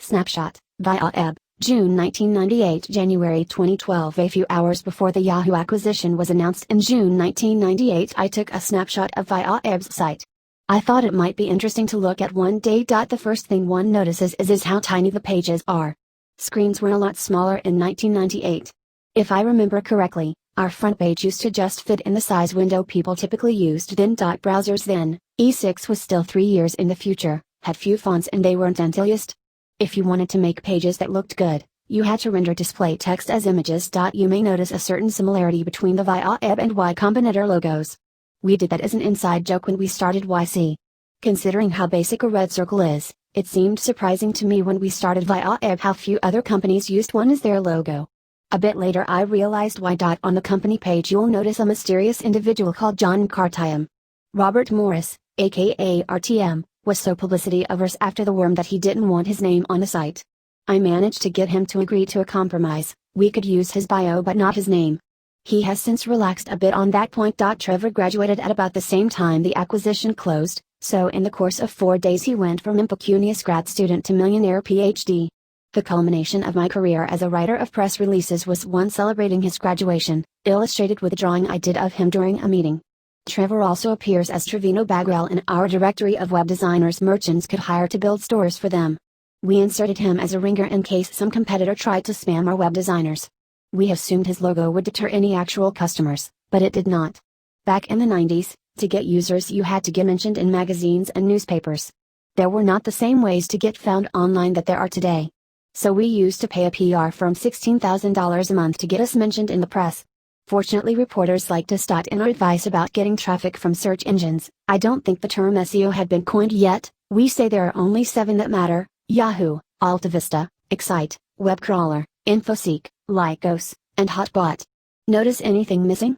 Snapshot Viaweb, June 1998 January 2012. A few hours before the Yahoo acquisition was announced in June 1998, I took a snapshot of Viaweb's site. I thought it might be interesting to look at one day. The first thing one notices is how tiny the pages are. Screens were a lot smaller in 1998. If I remember correctly, our front page used to just fit in the size window people typically used then. Browsers then, E6 was still 3 years in the future, had few fonts and they weren't anti-aliased. If you wanted to make pages that looked good, you had to render display text as images. You may notice a certain similarity between the Viaweb and Y Combinator logos. We did that as an inside joke when we started YC. Considering how basic a red circle is, it seemed surprising to me when we started Viaweb how few other companies used one as their logo. A bit later I realized why. On the company page you'll notice a mysterious individual called John Cartium. Robert Morris, aka RTM, was so publicity averse after the worm that he didn't want his name on the site. I managed to get him to agree to a compromise. We could use his bio but not his name. He has since relaxed a bit on that point. Trevor graduated at about the same time the acquisition closed, so in the course of 4 days he went from impecunious grad student to millionaire PhD. The culmination of my career as a writer of press releases was one celebrating his graduation, illustrated with a drawing I did of him during a meeting. Trevor also appears as Trevino Bagwell in our directory of web designers merchants could hire to build stores for them. We inserted him as a ringer in case some competitor tried to spam our web designers. We assumed his logo would deter any actual customers, but it did not. Back in the 90s, to get users you had to get mentioned in magazines and newspapers. There were not the same ways to get found online that there are today. So we used to pay a PR firm $16,000 a month to get us mentioned in the press. Fortunately reporters liked us. In our advice about getting traffic from search engines, I don't think the term SEO had been coined yet. We say there are only 7 that matter: Yahoo, AltaVista, Excite, WebCrawler, InfoSeek, Lycos, and Hotbot. Notice anything missing?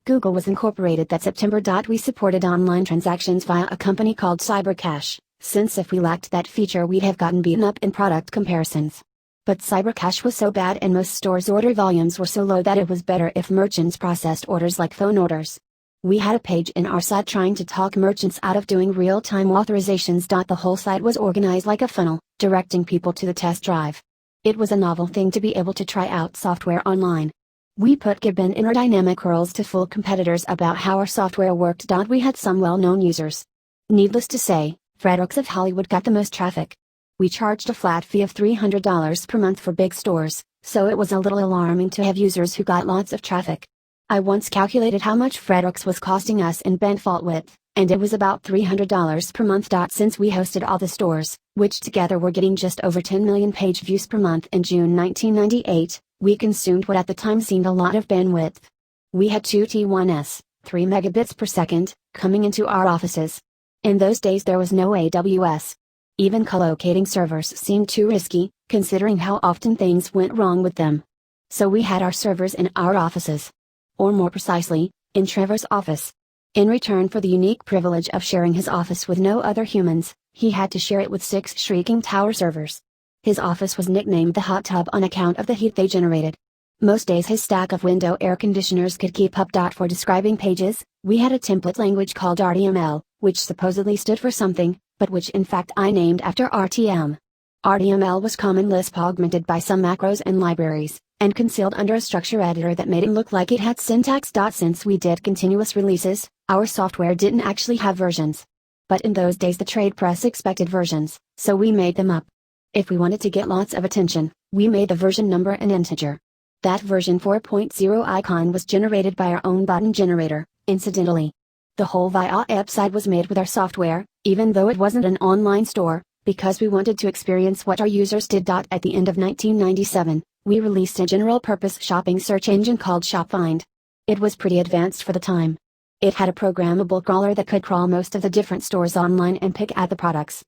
Google was incorporated that September. We supported online transactions via a company called Cybercash, since if we lacked that feature we'd have gotten beaten up in product comparisons. But Cybercash was so bad and most stores' order volumes were so low that it was better if merchants processed orders like phone orders. We had a page in our site trying to talk merchants out of doing real-time authorizations. The whole site was organized like a funnel, directing people to the test drive. It was a novel thing to be able to try out software online. We put gibbon in our dynamic URLs to fool competitors about how our software worked. We had some well-known users. Needless to say, Fredericks of Hollywood got the most traffic. We charged a flat fee of $300 per month for big stores, so it was a little alarming to have users who got lots of traffic. I once calculated how much Fredericks was costing us in band fault width, and it was about $300 per month. Since we hosted all the stores, which together were getting just over 10 million page views per month in June 1998, we consumed what at the time seemed a lot of bandwidth. We had 2 T1s, 3 megabits per second, coming into our offices. In those days there was no AWS. Even co-locating servers seemed too risky, considering how often things went wrong with them. So we had our servers in our offices. Or more precisely, in Trevor's office. In return for the unique privilege of sharing his office with no other humans, he had to share it with 6 shrieking tower servers. His office was nicknamed the hot tub on account of the heat they generated. Most days his stack of window air conditioners could keep up. For describing pages, we had a template language called RDML, which supposedly stood for something, but which in fact I named after RTM. RDML was common Lisp augmented by some macros and libraries, and concealed under a structure editor that made it look like it had syntax. Since we did continuous releases, our software didn't actually have versions. But in those days the trade press expected versions, so we made them up. If we wanted to get lots of attention, we made the version number an integer. That version 4.0 icon was generated by our own button generator, incidentally. The whole Viaweb site was made with our software, even though it wasn't an online store, because we wanted to experience what our users did. At the end of 1997, we released a general-purpose shopping search engine called ShopFind. It was pretty advanced for the time. It had a programmable crawler that could crawl most of the different stores online and pick out the products